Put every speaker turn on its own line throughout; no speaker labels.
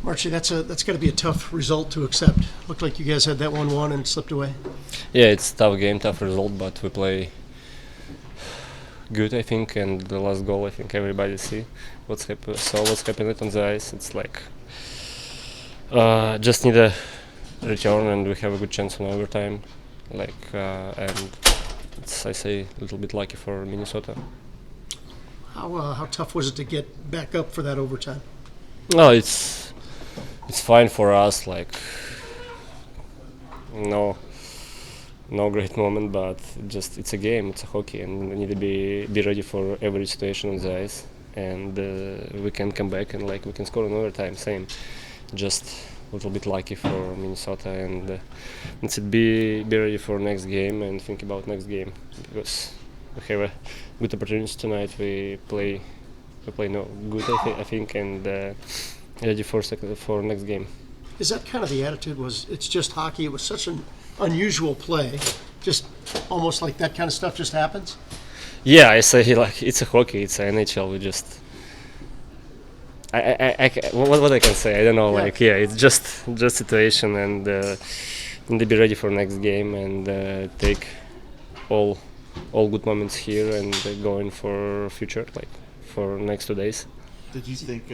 Marchie, that's got to be a tough result to accept. Looked like you guys had that 1-1 and it slipped away.
Yeah, it's a tough game, tough result, but we play good, I think, and the last goal, I think everybody saw what's happening on the ice. It's like just need a return, and we have a good chance on overtime. And it's, I say, a little bit lucky for Minnesota.
How tough was it to get back up for that overtime?
No, it's fine for us. Like no great moment, but just it's a game, it's a hockey, and we need to be ready for every situation on the ice, and we can come back and we can score in overtime. Same, just a little bit lucky for Minnesota, and let's be ready for next game and think about next game, because we have a good opportunity tonight. We play no good, I think, and ready for next game.
Is that kind of the attitude? Was it's just hockey? It was such an unusual play, just almost like that kind of stuff just happens.
Yeah, I say it's a hockey, it's an NHL. We just what I can say, I don't know.
Yeah.
It's just situation, and need to be ready for next game and take all good moments here and going for future, for next 2 days.
Did you think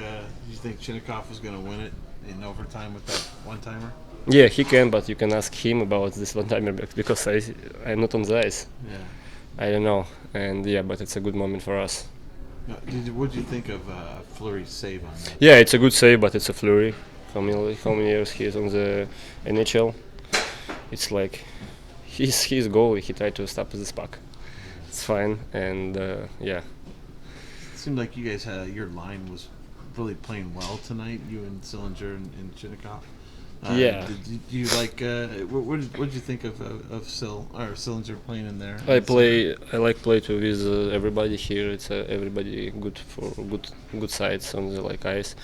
Chinnikov was going to win it in overtime with that one-timer?
Yeah, he can, but you can ask him about this one-timer because I'm not on the ice.
Yeah.
I don't know, and yeah, but it's a good moment for us.
What did you think of Fleury's save on that?
Yeah, it's a good save, but it's a Fleury. How many years he is on the NHL? It's like he's goalie. He tried to stop this puck. It's fine, and yeah.
It seemed like you guys your line was really playing well tonight. You and Sillinger and Chinnikov.
Yeah.
Did you like? What did you think of Sillinger playing in there?
I like play too with everybody here. It's everybody good for good sides on the ice,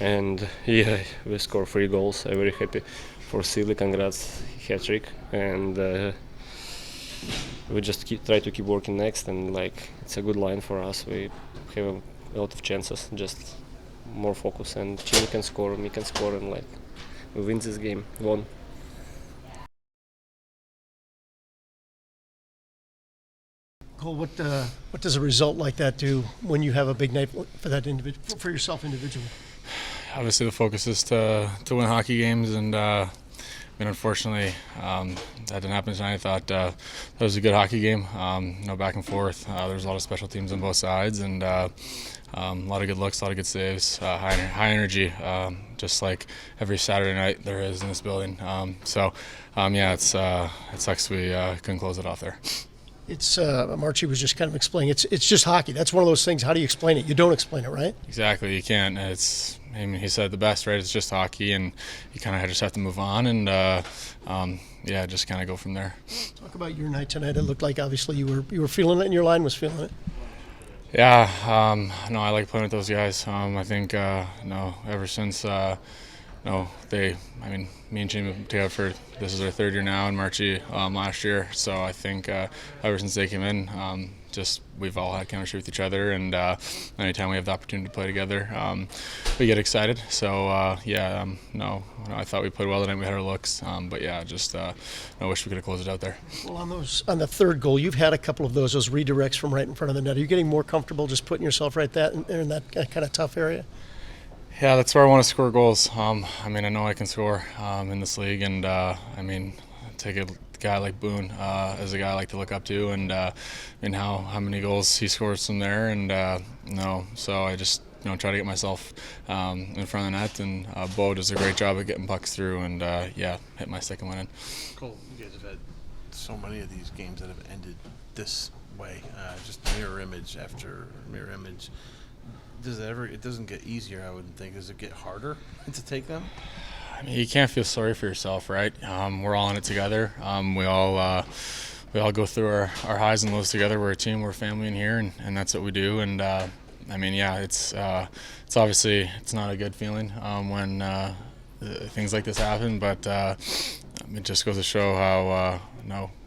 and yeah, we score 3 goals. I'm very happy for Silly. Congrats, hat trick, and we just try to keep working next, and it's a good line for us. We have a lot of chances, just more focus, and Chile can score, me can score, and we win this game. Won.
Cole, what does a result like that do when you have a big night for that individual, for yourself individually?
Obviously, the focus is to win hockey games, and unfortunately, that didn't happen tonight. I thought that was a good hockey game. No back and forth. There was a lot of special teams on both sides, and a lot of good looks, a lot of good saves, high energy, just like every Saturday night there is in this building. It sucks we couldn't close it off there.
It's Marchie was just kind of explaining. It's just hockey. That's one of those things. How do you explain it? You don't explain it, right?
Exactly. You can't. He said the best, right? It's just hockey, and you kind of just have to move on and just kind of go from there.
Talk about your night tonight. It looked like obviously you were feeling it, and your line was feeling it.
Yeah. I like playing with those guys. I think ever since. Me and Jimmy have been together this is our 3rd year now, and Marchie last year. So I think ever since they came in, we've all had chemistry with each other, and anytime we have the opportunity to play together, we get excited. So I thought we played well tonight. We had our looks, I wish we could have closed it out there.
Well, on the 3rd goal, you've had a couple of those redirects from right in front of the net. Are you getting more comfortable just putting yourself right in that kind of tough area?
Yeah, that's where I want to score goals. I know I can score in this league, and take a guy like Boone as a guy I like to look up to, and how many goals he scores from there, and so I just try to get myself in front of the net, and Bo does a great job of getting pucks through, and hit my stick and win in.
Cole, you guys have had so many of these games that have ended this way, just mirror image after mirror image. It doesn't get easier, I wouldn't think. Does it get harder to take them?
You can't feel sorry for yourself, right? We're all in it together. We all go through our highs and lows together. We're a team, we're a family in here, and that's what we do. And it's obviously it's not a good feeling when things like this happen, but it just goes to show how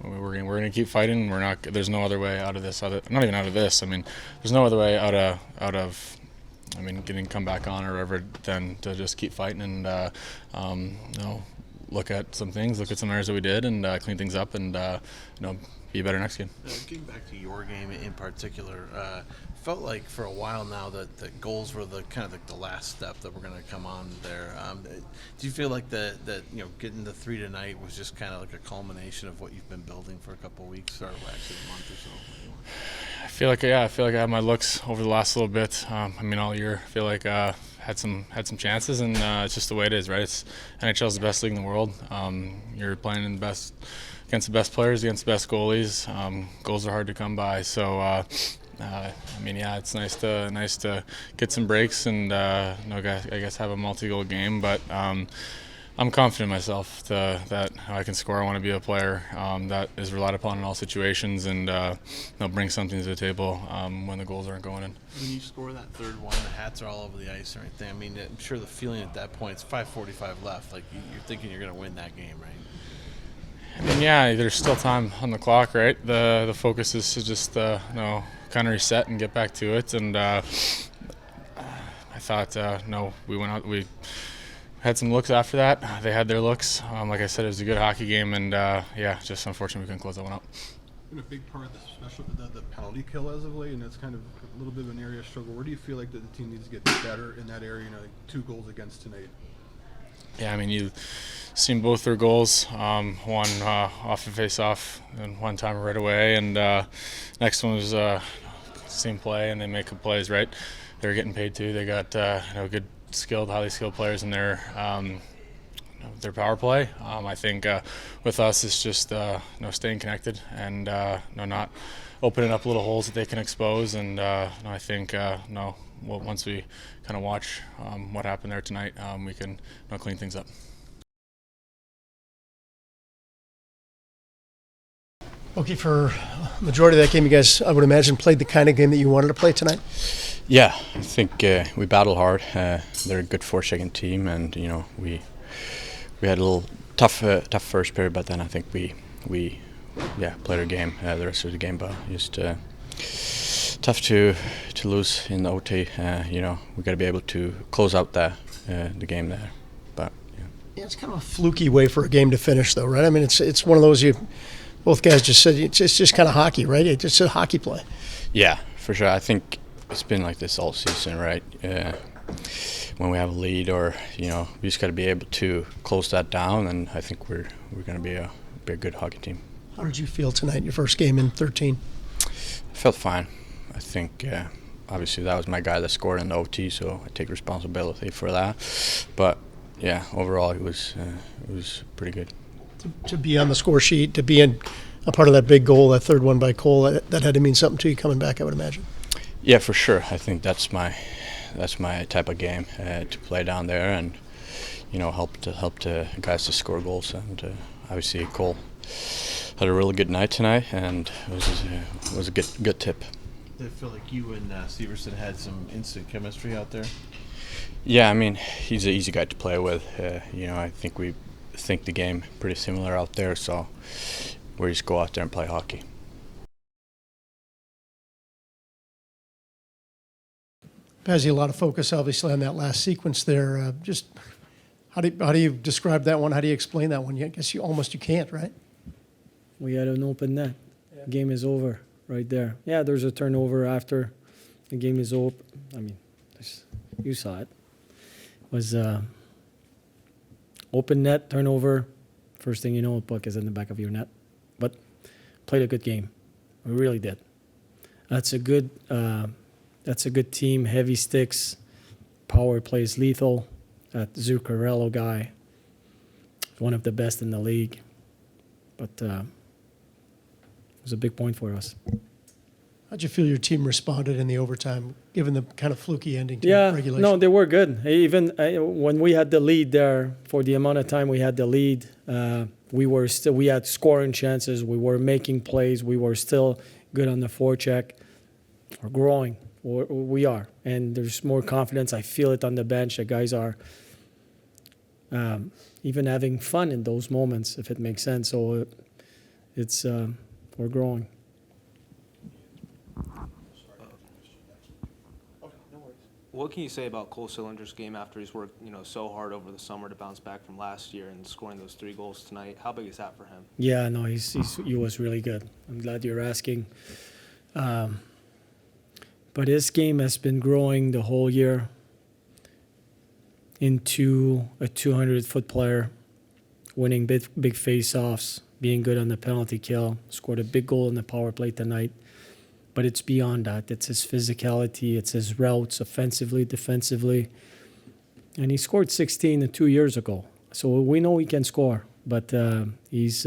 we're gonna keep fighting. There's no other way out of this. Not even out of this. There's no other way out of I mean, getting come back on or whatever, then to just keep fighting and look at some things, look at some errors that we did, and clean things up, and be better next game.
Getting back to your game in particular, felt like for a while now that goals were the kind of like the last step that we're going to come on there. Do you feel like that getting the 3 tonight was just kind of like a culmination of what you've been building for a couple of weeks, or actually a month or so?
I feel like I had my looks over the last little bit. All year. I feel like had some chances, and it's just the way it is, right? NHL's the best league in the world. You're playing against the best players, against the best goalies. Goals are hard to come by, so. It's nice to get some breaks and I guess have a multi-goal game, but I'm confident in myself that I can score. I want to be a player that is relied upon in all situations and bring something to the table when the goals aren't going in.
When you score that third one, the hats are all over the ice and everything. I mean, I'm sure the feeling at that point, it's 5:45 left. Like you're thinking you're going to win that game, right?
There's still time on the clock, right? The focus is to just kind of reset and get back to it. And I thought we went out. We had some looks after that. They had their looks. Like I said, it was a good hockey game, and just unfortunately we couldn't close that one out.
Been a big part of the penalty kill as of late, and that's kind of a little bit of an area of struggle. Where do you feel like that the team needs to get better in that area? Like 2 goals against tonight.
Yeah, you've seen both their goals. One off a face-off and one time right away, and next one was same play, and they make good plays, right? They're getting paid too. They got good, highly skilled players in their power play. I think with us, it's just staying connected and not opening up little holes that they can expose. And I think once we kind of watch what happened there tonight, we can clean things up.
Okay, for majority of that game, you guys, I would imagine, played the kind of game that you wanted to play tonight?
Yeah, I think we battled hard. They're a good forechecking team, and we had a little tough first period, but then I think we played our game the rest of the game. But just tough to lose in the OT. We got to be able to close out the game there. But
yeah, it's kind of a fluky way for a game to finish, though, right? I mean, it's one of those both guys just said it's just kind of hockey, right? It's just a hockey play.
Yeah, for sure. I think it's been like this all season, right? When we have a lead, or we just got to be able to close that down, and I think we're going to be a good hockey team.
How did you feel tonight, your first game in 13?
I felt fine. I think obviously that was my guy that scored in the OT, so I take responsibility for that. But yeah, overall it was pretty good.
To be on the score sheet, to be in a part of that big goal, that third one by Cole, that had to mean something to you coming back, I would imagine.
Yeah, for sure. I think that's my type of game, to play down there and help the guys to score goals. And obviously Cole had a really good night tonight, and it was a good tip.
Did it feel like you and Severson had some instant chemistry out there?
Yeah, he's an easy guy to play with. I think we think the game pretty similar out there, so we just go out there and play hockey.
Pazzy, a lot of focus obviously on that last sequence there. Just how do you describe that one? How do you explain that one? I guess you can't, right?
We had an open net. Yeah. Game is over right there. Yeah, there's a turnover after the game is over. You saw it. It was open net, turnover. First thing you know, a puck is in the back of your net. But played a good game. We really did. That's a good team. Heavy sticks. Power plays lethal. That Zuccarello guy, one of the best in the league. But it was a big point for us.
How'd you feel your team responded in the overtime, given the kind of fluky ending to regulation?
No, they were good. Even when we had the lead there, for the amount of time we had the lead, we had scoring chances. We were making plays. We were still good on the forecheck. We're growing. We are, and there's more confidence. I feel it on the bench. The guys are even having fun in those moments, if it makes sense. So we're growing.
What can you say about Cole Sillinger's game after he's worked, so hard over the summer to bounce back from last year and scoring those 3 goals tonight? How big is that for him?
Yeah, no, he was really good. I'm glad you're asking. But his game has been growing the whole year into a 200-foot player, winning big face-offs, being good on the penalty kill, scored a big goal in the power play tonight. But it's beyond that. It's his physicality. It's his routes, offensively, defensively. And he scored 16 2 years ago. So we know he can score. But he's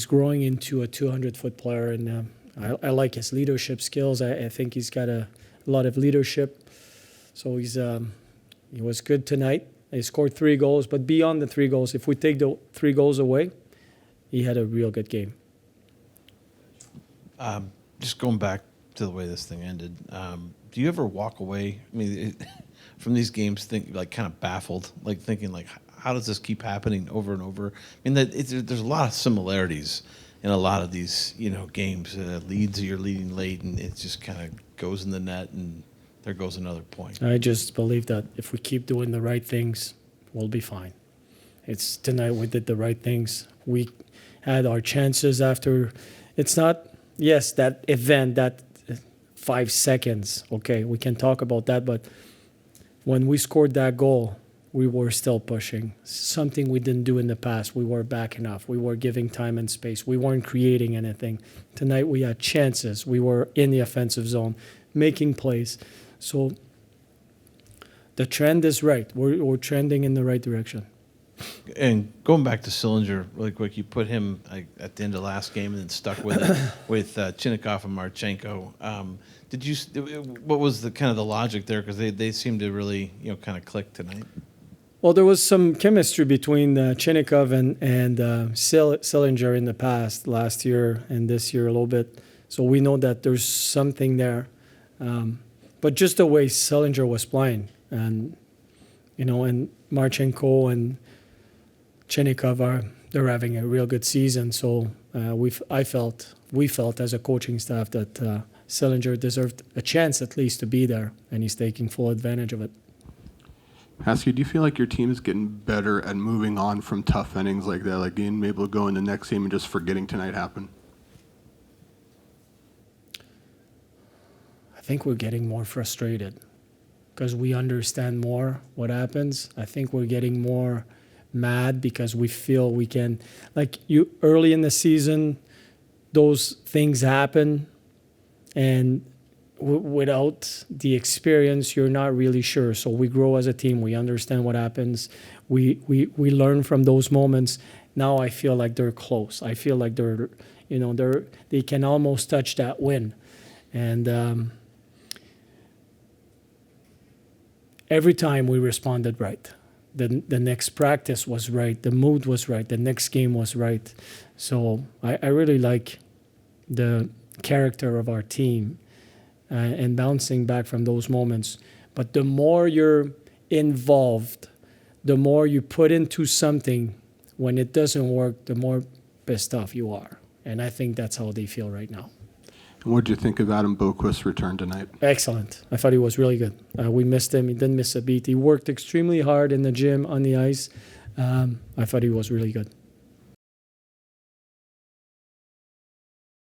growing into a 200-foot player. And I like his leadership skills. I think he's got a lot of leadership. So he was good tonight. He scored 3 goals. But beyond the 3 goals, if we take the 3 goals away, he had a real good game.
Just going back to the way this thing ended, do you ever walk away? I mean, from these games, kind of baffled, thinking how does this keep happening over and over? I mean, there's a lot of similarities in a lot of these, games. Leads, you're leading late, and it just kind of goes in the net, and there goes another point.
I just believe that if we keep doing the right things, we'll be fine. It's tonight we did the right things. We had our chances after. It's not. Yes, that event, that 5 seconds, okay, we can talk about that, but when we scored that goal, we were still pushing. Something we didn't do in the past. We were backing off. We were giving time and space. We weren't creating anything. Tonight we had chances. We were in the offensive zone, making plays. So the trend is right. We're trending in the right direction.
And going back to Sillinger, like you put him at the end of last game and then stuck with it with Chinnikov and Marchenko. What was the kind of the logic there? Because they seemed to really kind of click tonight.
Well, there was some chemistry between Chinnikov and Sillinger in the past, last year and this year a little bit. So we know that there's something there. But just the way Sillinger was playing, and and Marchenko and Chinnikov they're having a real good season. So we felt as a coaching staff that Sillinger deserved a chance at least to be there, and he's taking full advantage of it.
Pascal, do you feel like your team is getting better at moving on from tough innings like that, like being able to go in the next game and just forgetting tonight happened?
I think we're getting more frustrated because we understand more what happens. I think we're getting more mad because we feel we can, early in the season, those things happen, and without the experience, you're not really sure. So we grow as a team. We understand what happens. We learn from those moments. Now I feel like they're close. I feel like they can almost touch that win, and every time we responded right. The next practice was right. The mood was right. The next game was right. So I really like the character of our team and bouncing back from those moments. But the more you're involved, the more you put into something, when it doesn't work, the more pissed off you are. And I think that's how they feel right now.
And what did you think of Adam Boqvist's return tonight?
Excellent. I thought he was really good. We missed him. He didn't miss a beat. He worked extremely hard in the gym, on the ice. I thought he was really good.